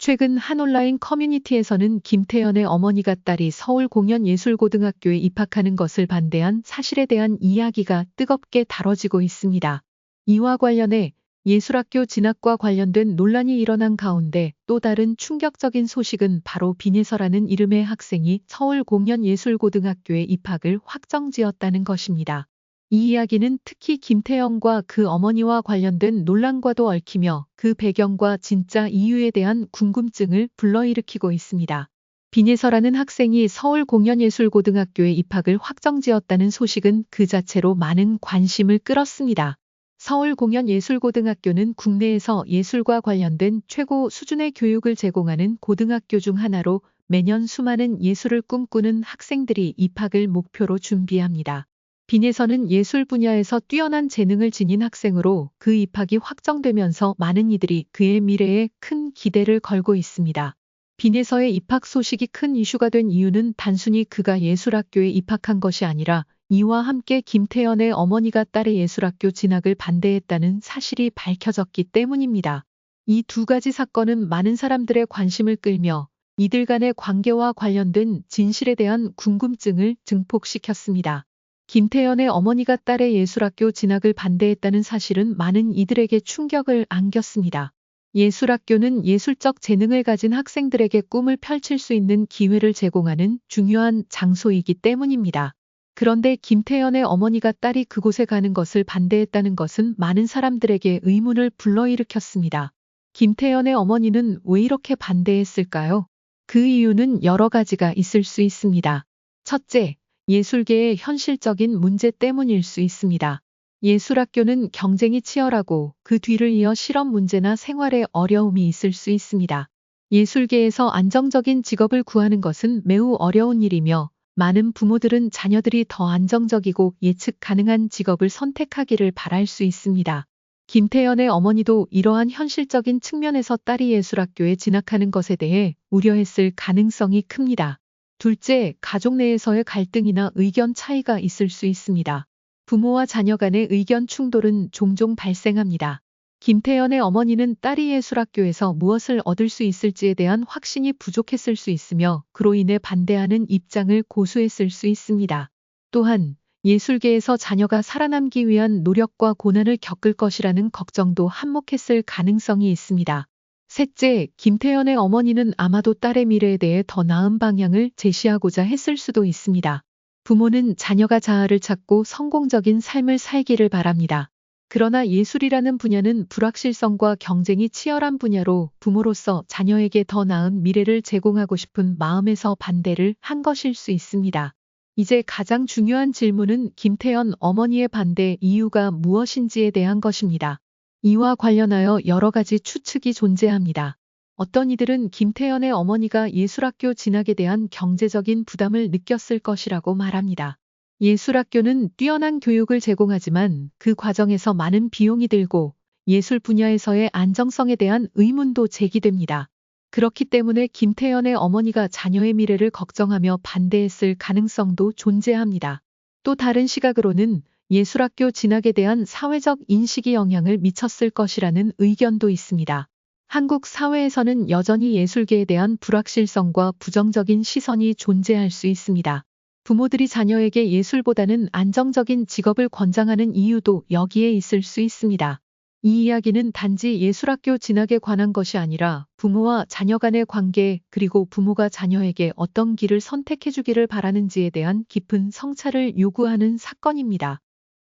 최근 한 온라인 커뮤니티에서는 김태연의 어머니가 딸이 서울공연예술고등학교에 입학하는 것을 반대한 사실에 대한 이야기가 뜨겁게 다뤄지고 있습니다. 이와 관련해 예술학교 진학과 관련된 논란이 일어난 가운데 또 다른 충격적인 소식은 바로 빈예서라는 이름의 학생이 서울공연예술고등학교에 입학을 확정지었다는 것입니다. 이 이야기는 특히 김태연과 그 어머니와 관련된 논란과도 얽히며 그 배경과 진짜 이유에 대한 궁금증을 불러일으키고 있습니다. 빈예서라는 학생이 서울공연예술고등학교에 입학을 확정지었다는 소식은 그 자체로 많은 관심을 끌었습니다. 서울공연예술고등학교는 국내에서 예술과 관련된 최고 수준의 교육을 제공하는 고등학교 중 하나로 매년 수많은 예술을 꿈꾸는 학생들이 입학을 목표로 준비합니다. 빈예서는 예술 분야에서 뛰어난 재능을 지닌 학생으로 그 입학이 확정되면서 많은 이들이 그의 미래에 큰 기대를 걸고 있습니다. 빈예서의 입학 소식이 큰 이슈가 된 이유는 단순히 그가 예술학교에 입학한 것이 아니라 이와 함께 김태연의 어머니가 딸의 예술학교 진학을 반대했다는 사실이 밝혀졌기 때문입니다. 이 두 가지 사건은 많은 사람들의 관심을 끌며 이들 간의 관계와 관련된 진실에 대한 궁금증을 증폭시켰습니다. 김태연의 어머니가 딸의 예술학교 진학을 반대했다는 사실은 많은 이들에게 충격을 안겼습니다. 예술학교는 예술적 재능을 가진 학생들에게 꿈을 펼칠 수 있는 기회를 제공하는 중요한 장소이기 때문입니다. 그런데 김태연의 어머니가 딸이 그곳에 가는 것을 반대했다는 것은 많은 사람들에게 의문을 불러일으켰습니다. 김태연의 어머니는 왜 이렇게 반대했을까요? 그 이유는 여러 가지가 있을 수 있습니다. 첫째, 예술계의 현실적인 문제 때문일 수 있습니다. 예술학교는 경쟁이 치열하고 그 뒤를 이어 실업 문제나 생활에 어려움이 있을 수 있습니다. 예술계에서 안정적인 직업을 구하는 것은 매우 어려운 일이며 많은 부모들은 자녀들이 더 안정적이고 예측 가능한 직업을 선택하기를 바랄 수 있습니다. 김태연의 어머니도 이러한 현실적인 측면에서 딸이 예술학교에 진학하는 것에 대해 우려했을 가능성이 큽니다. 둘째, 가족 내에서의 갈등이나 의견 차이가 있을 수 있습니다. 부모와 자녀 간의 의견 충돌은 종종 발생합니다. 김태연의 어머니는 딸이 예술학교에서 무엇을 얻을 수 있을지에 대한 확신이 부족했을 수 있으며 그로 인해 반대하는 입장을 고수했을 수 있습니다. 또한 예술계에서 자녀가 살아남기 위한 노력과 고난을 겪을 것이라는 걱정도 한몫했을 가능성이 있습니다. 셋째, 김태연의 어머니는 아마도 딸의 미래에 대해 더 나은 방향을 제시하고자 했을 수도 있습니다. 부모는 자녀가 자아를 찾고 성공적인 삶을 살기를 바랍니다. 그러나 예술이라는 분야는 불확실성과 경쟁이 치열한 분야로 부모로서 자녀에게 더 나은 미래를 제공하고 싶은 마음에서 반대를 한 것일 수 있습니다. 이제 가장 중요한 질문은 김태연 어머니의 반대 이유가 무엇인지에 대한 것입니다. 이와 관련하여 여러 가지 추측이 존재합니다. 어떤 이들은 김태연의 어머니가 예술학교 진학에 대한 경제적인 부담을 느꼈을 것이라고 말합니다. 예술학교는 뛰어난 교육을 제공하지만 그 과정에서 많은 비용이 들고 예술 분야에서의 안정성에 대한 의문도 제기됩니다. 그렇기 때문에 김태연의 어머니가 자녀의 미래를 걱정하며 반대했을 가능성도 존재합니다. 또 다른 시각으로는 예술학교 진학에 대한 사회적 인식이 영향을 미쳤을 것이라는 의견도 있습니다. 한국 사회에서는 여전히 예술계에 대한 불확실성과 부정적인 시선이 존재할 수 있습니다. 부모들이 자녀에게 예술보다는 안정적인 직업을 권장하는 이유도 여기에 있을 수 있습니다. 이 이야기는 단지 예술학교 진학에 관한 것이 아니라 부모와 자녀 간의 관계 그리고 부모가 자녀에게 어떤 길을 선택해주기를 바라는지에 대한 깊은 성찰을 요구하는 사건입니다.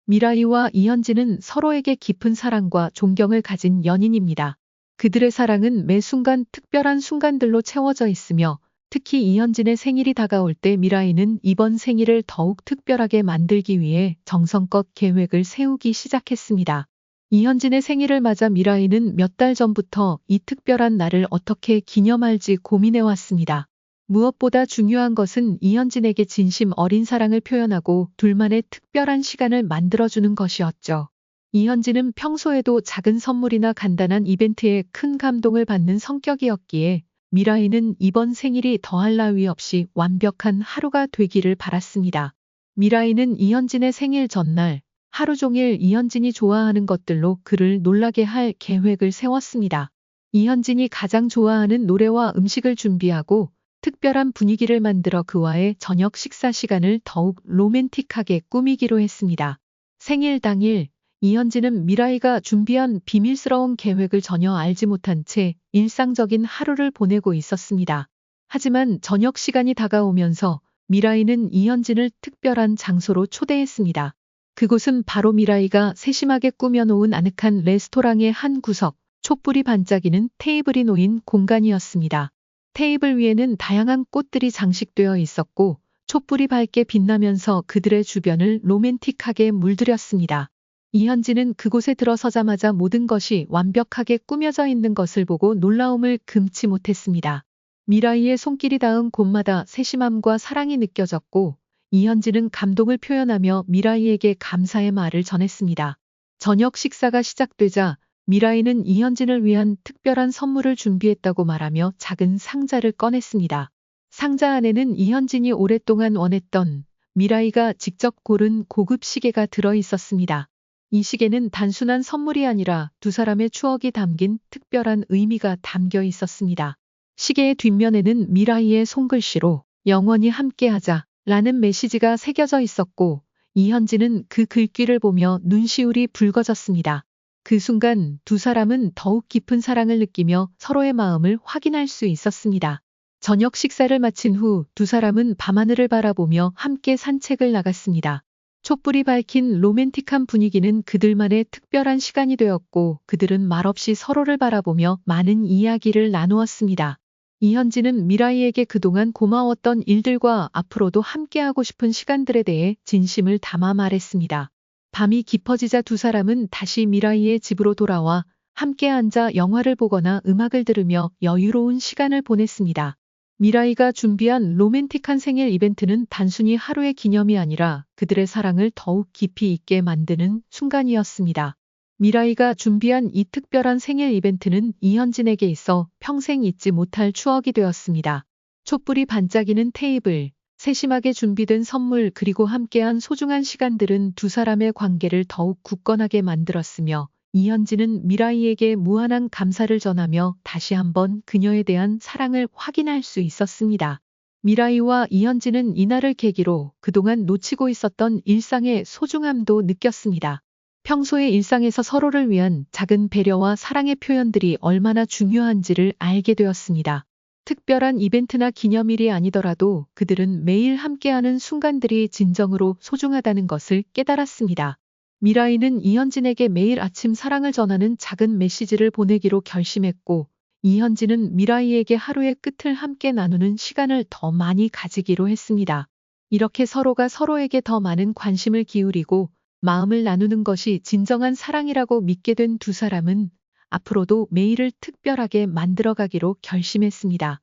미라이와 이현진은 서로에게 깊은 사랑과 존경을 가진 연인입니다. 그들의 사랑은 매 순간 특별한 순간들로 채워져 있으며 특히 이현진의 생일이 다가올 때 미라이는 이번 생일을 더욱 특별하게 만들기 위해 정성껏 계획을 세우기 시작했습니다. 이현진의 생일을 맞아 미라이는 몇 달 전부터 이 특별한 날을 어떻게 기념할지 고민해왔습니다. 무엇보다 중요한 것은 이현진에게 진심 어린 사랑을 표현하고 둘만의 특별한 시간을 만들어주는 것이었죠. 이현진은 평소에도 작은 선물이나 간단한 이벤트에 큰 감동을 받는 성격이었기에 미라이는 이번 생일이 더할 나위 없이 완벽한 하루가 되기를 바랐습니다. 미라이는 이현진의 생일 전날 하루 종일 이현진이 좋아하는 것들로 그를 놀라게 할 계획을 세웠습니다. 이현진이 가장 좋아하는 노래와 음식을 준비하고 특별한 분위기를 만들어 그와의 저녁 식사 시간을 더욱 로맨틱하게 꾸미기로 했습니다. 생일 당일, 이현진은 미라이가 준비한 비밀스러운 계획을 전혀 알지 못한 채 일상적인 하루를 보내고 있었습니다. 하지만 저녁 시간이 다가오면서 미라이는 이현진을 특별한 장소로 초대했습니다. 그곳은 바로 미라이가 세심하게 꾸며놓은 아늑한 레스토랑의 한 구석, 촛불이 반짝이는 테이블이 놓인 공간이었습니다. 테이블 위에는 다양한 꽃들이 장식되어 있었고 촛불이 밝게 빛나면서 그들의 주변을 로맨틱하게 물들였습니다. 이현진은 그곳에 들어서자마자 모든 것이 완벽하게 꾸며져 있는 것을 보고 놀라움을 금치 못했습니다. 미라이의 손길이 닿은 곳마다 세심함과 사랑이 느껴졌고 이현진은 감동을 표현하며 미라이에게 감사의 말을 전했습니다. 저녁 식사가 시작되자 미라이는 이현진을 위한 특별한 선물을 준비했다고 말하며 작은 상자를 꺼냈습니다. 상자 안에는 이현진이 오랫동안 원했던 미라이가 직접 고른 고급 시계가 들어 있었습니다. 이 시계는 단순한 선물이 아니라 두 사람의 추억이 담긴 특별한 의미가 담겨 있었습니다. 시계의 뒷면에는 미라이의 손글씨로 영원히 함께하자 라는 메시지가 새겨져 있었고 이현진은 그 글귀를 보며 눈시울이 붉어졌습니다. 그 순간 두 사람은 더욱 깊은 사랑을 느끼며 서로의 마음을 확인할 수 있었습니다. 저녁 식사를 마친 후 두 사람은 밤하늘을 바라보며 함께 산책을 나갔습니다. 촛불이 밝힌 로맨틱한 분위기는 그들만의 특별한 시간이 되었고 그들은 말없이 서로를 바라보며 많은 이야기를 나누었습니다. 이현진은 미라이에게 그동안 고마웠던 일들과 앞으로도 함께하고 싶은 시간들에 대해 진심을 담아 말했습니다. 밤이 깊어지자 두 사람은 다시 미라이의 집으로 돌아와 함께 앉아 영화를 보거나 음악을 들으며 여유로운 시간을 보냈습니다. 미라이가 준비한 로맨틱한 생일 이벤트는 단순히 하루의 기념이 아니라 그들의 사랑을 더욱 깊이 있게 만드는 순간이었습니다. 미라이가 준비한 이 특별한 생일 이벤트는 이현진에게 있어 평생 잊지 못할 추억이 되었습니다. 촛불이 반짝이는 테이블, 세심하게 준비된 선물 그리고 함께한 소중한 시간들은 두 사람의 관계를 더욱 굳건하게 만들었으며 이현진은 미라이에게 무한한 감사를 전하며 다시 한번 그녀에 대한 사랑을 확인할 수 있었습니다. 미라이와 이현진은 이날을 계기로 그동안 놓치고 있었던 일상의 소중함도 느꼈습니다. 평소의 일상에서 서로를 위한 작은 배려와 사랑의 표현들이 얼마나 중요한지를 알게 되었습니다. 특별한 이벤트나 기념일이 아니더라도 그들은 매일 함께하는 순간들이 진정으로 소중하다는 것을 깨달았습니다. 미라이는 이현진에게 매일 아침 사랑을 전하는 작은 메시지를 보내기로 결심했고 이현진은 미라이에게 하루의 끝을 함께 나누는 시간을 더 많이 가지기로 했습니다. 이렇게 서로가 서로에게 더 많은 관심을 기울이고 마음을 나누는 것이 진정한 사랑이라고 믿게 된 두 사람은 앞으로도 매일을 특별하게 만들어가기로 결심했습니다.